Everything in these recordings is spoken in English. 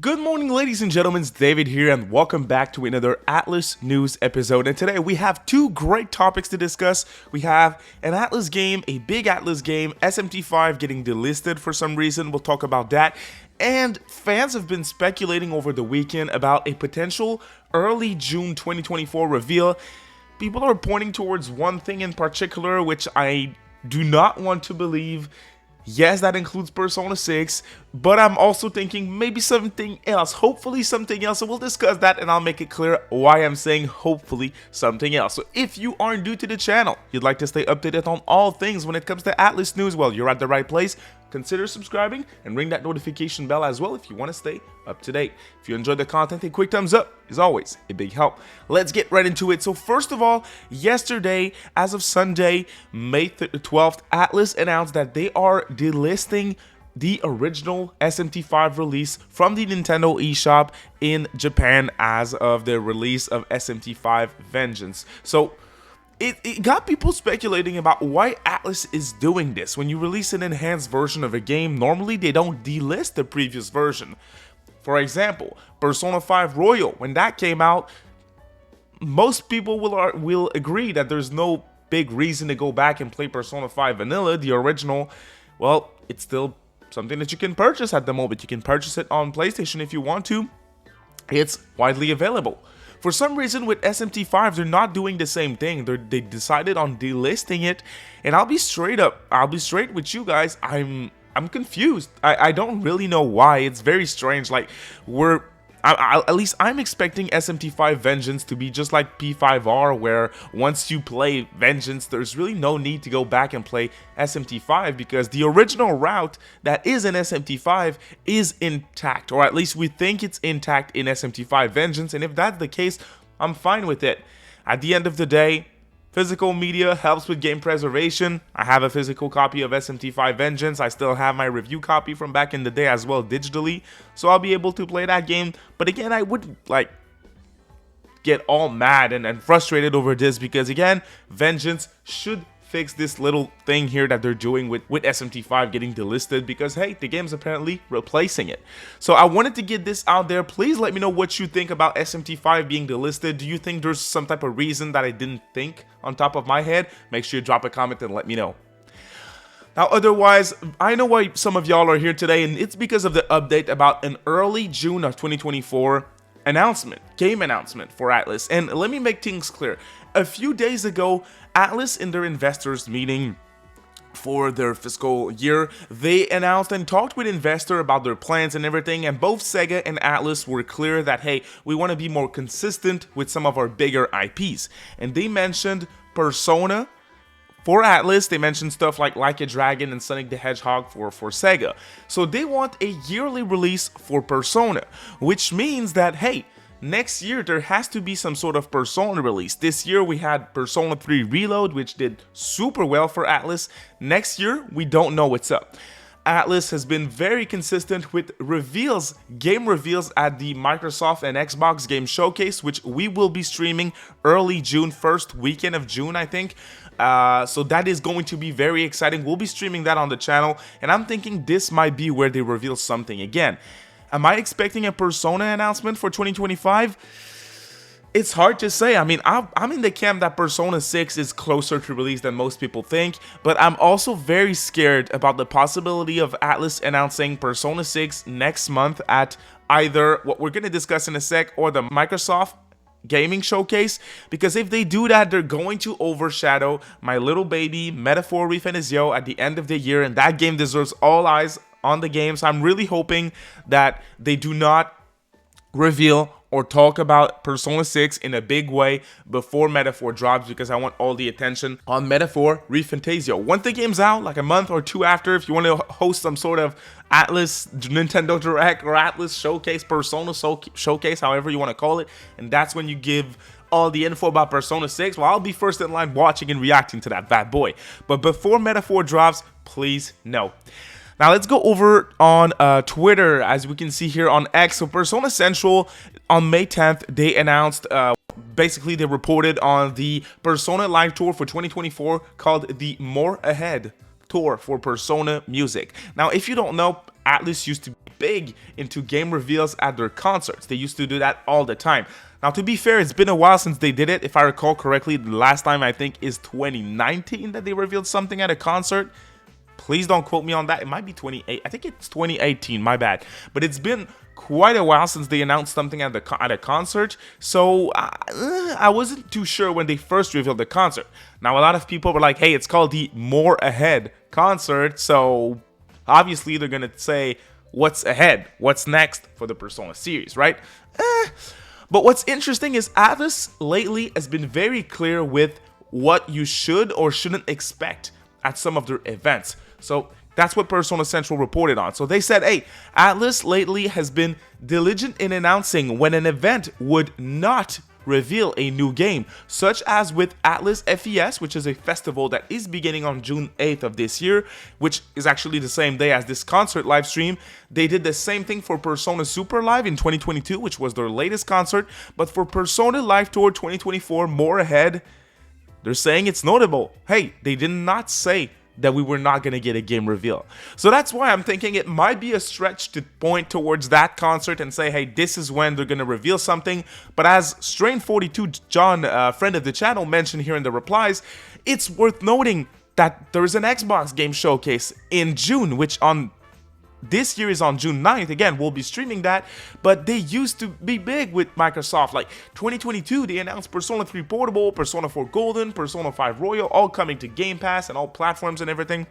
Good morning, ladies and gentlemen, it's David here, and welcome back to another Atlus news episode. And today we have two great topics to discuss. We have an Atlus game, a big Atlus game, SMT5 getting delisted for some reason. We'll talk about that. And fans have been speculating over the weekend about a potential early June 2024 reveal. People are pointing towards one thing in particular, which I do not want to believe. Yes, that includes Persona 6, but I'm also thinking maybe something else, hopefully something else, so we'll discuss that and I'll make it clear why I'm saying hopefully something else. So if you are new to the channel, you'd like to stay updated on all things when it comes to Atlus news, well, you're at the right place. Consider subscribing and ring that notification bell as well if you want to stay up to date. If you enjoyed the content, a quick thumbs up is always a big help. Let's get right into it. So first of all, yesterday, as of Sunday, May 12th, Atlus announced that they are delisting the original SMT5 release from the Nintendo eShop in Japan as of the release of SMT5 Vengeance. So it got people speculating about why Atlus is doing this. When you release an enhanced version of a game, normally they don't delist the previous version. For example, Persona 5 Royal, when that came out, most people will agree that there's no big reason to go back and play Persona 5 Vanilla, the original. Well, it's still something that you can purchase at the moment. You can purchase it on PlayStation if you want to. It's widely available. For some reason with SMT5, they're not doing the same thing. They decided on delisting it, and I'll be straight with you guys. I'm confused. I don't really know why. It's very strange. Like at least I'm expecting SMT5 Vengeance to be just like P5R, where once you play Vengeance, there's really no need to go back and play SMT5 because the original route that is in SMT5 is intact, or at least we think it's intact in SMT5 Vengeance, and if that's the case, I'm fine with it. At the end of the day, physical media helps with game preservation. I have a physical copy of SMT5 Vengeance. I still have my review copy from back in the day as well digitally, so I'll be able to play that game. But again, I wouldn't get all mad and frustrated over this because again, Vengeance should fix this little thing here that they're doing with SMT5 getting delisted because hey, the game's apparently replacing it. So I wanted to get this out there. Please let me know what you think about SMT5 being delisted. Do you think there's some type of reason that I didn't think on top of my head? Make sure you drop a comment and let me know. Now, otherwise, I know why some of y'all are here today, and it's because of the update about an early June of 2024 game announcement for Atlus. And let me make things clear. A few days ago, Atlus in their investors meeting for their fiscal year, they announced and talked with investors about their plans and everything, and both Sega and Atlus were clear that hey, we want to be more consistent with some of our bigger IPs. And they mentioned Persona for Atlus, they mentioned stuff like a Dragon and Sonic the Hedgehog for Sega. So they want a yearly release for Persona, which means that hey, next year there has to be some sort of Persona release. This year we had Persona 3 Reload, which did super well for Atlus. Next year we don't know what's up. Atlus has been very consistent with game reveals at the Microsoft and Xbox Game Showcase, which we will be streaming early June, first weekend of June, I think. So that is going to be very exciting. We'll be streaming that on the channel, and I'm thinking this might be where they reveal something again. Am I expecting a Persona announcement for 2025? It's hard to say. I mean, I'm in the camp that Persona 6 is closer to release than most people think, but I'm also very scared about the possibility of Atlus announcing Persona 6 next month at either what we're going to discuss in a sec or the Microsoft Gaming Showcase, because if they do that, they're going to overshadow my little baby Metaphor ReFantazio at the end of the year, and that game deserves all eyes on the game. So I'm really hoping that they do not reveal or talk about Persona 6 in a big way before Metaphor drops, because I want all the attention on Metaphor ReFantazio. Once the game's out, like a month or two after, if you want to host some sort of Atlus Nintendo Direct or Atlus Showcase, Persona Showcase, however you want to call it, and that's when you give all the info about Persona 6, well, I'll be first in line watching and reacting to that bad boy. But before Metaphor drops, please no. Now let's go over on Twitter, as we can see here on X. So Persona Central on May 10th, they announced, basically they reported on the Persona Live Tour for 2024 called the More Ahead Tour for Persona Music. Now, if you don't know, Atlus used to be big into game reveals at their concerts. They used to do that all the time. Now, to be fair, it's been a while since they did it. If I recall correctly, the last time I think is 2019 that they revealed something at a concert. Please don't quote me on that. It might be 28. I think it's 2018. My bad. But it's been quite a while since they announced something at a concert. So I wasn't too sure when they first revealed the concert. Now, a lot of people were like, hey, it's called the More Ahead concert. So obviously they're going to say what's ahead, what's next for the Persona series, right? But what's interesting is Atlus lately has been very clear with what you should or shouldn't expect at some of their events. So that's what Persona Central reported on. So they said, hey, Atlus lately has been diligent in announcing when an event would not reveal a new game, such as with Atlus FES, which is a festival that is beginning on June 8th of this year, which is actually the same day as this concert live stream. They did the same thing for Persona Super Live in 2022, which was their latest concert, but for Persona Live Tour 2024, More Ahead, they're saying it's notable. Hey, they did not say that we were not going to get a game reveal. So that's why I'm thinking it might be a stretch to point towards that concert and say, hey, this is when they're going to reveal something. But as Strain42 John, friend of the channel, mentioned here in the replies, it's worth noting that there is an Xbox game showcase in June, which on this year is on June 9th. Again, we'll be streaming that, but they used to be big with Microsoft. Like 2022, they announced Persona 3 Portable, Persona 4 Golden, Persona 5 Royal, all coming to Game Pass and all platforms and everything.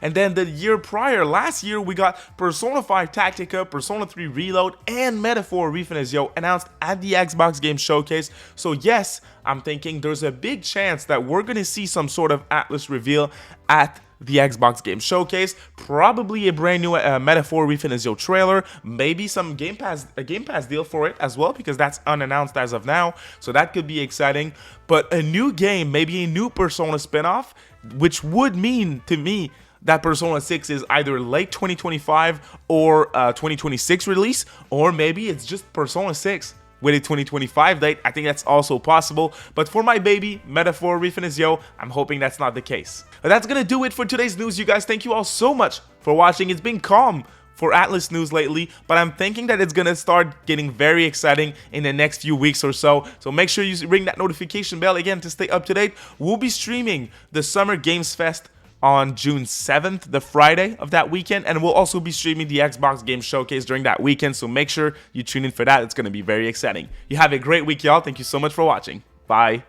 And then the year prior, last year, we got Persona 5 Tactica, Persona 3 Reload, and Metaphor Refinizio announced at the Xbox Game Showcase. So yes, I'm thinking there's a big chance that we're going to see some sort of Atlus reveal at the Xbox Game Showcase, probably a brand new Metaphor Refinizio trailer, maybe some a Game Pass deal for it as well, because that's unannounced as of now, so that could be exciting. But a new game, maybe a new Persona spinoff, which would mean to me that Persona 6 is either late 2025 or 2026 release, or maybe it's just Persona 6 with a 2025 date. I think that's also possible, but for my baby, Metaphor Refinizio, I'm hoping that's not the case. But that's gonna do it for today's news, you guys. Thank you all so much for watching. It's been calm for Atlus news lately, but I'm thinking that it's gonna start getting very exciting in the next few weeks or so. So make sure you ring that notification bell again to stay up to date. We'll be streaming the Summer Games Fest on June 7th, the Friday of that weekend, and we'll also be streaming the Xbox Game Showcase during that weekend, so make sure you tune in for that. It's going to be very exciting. You have a great week, y'all. Thank you so much for watching. Bye.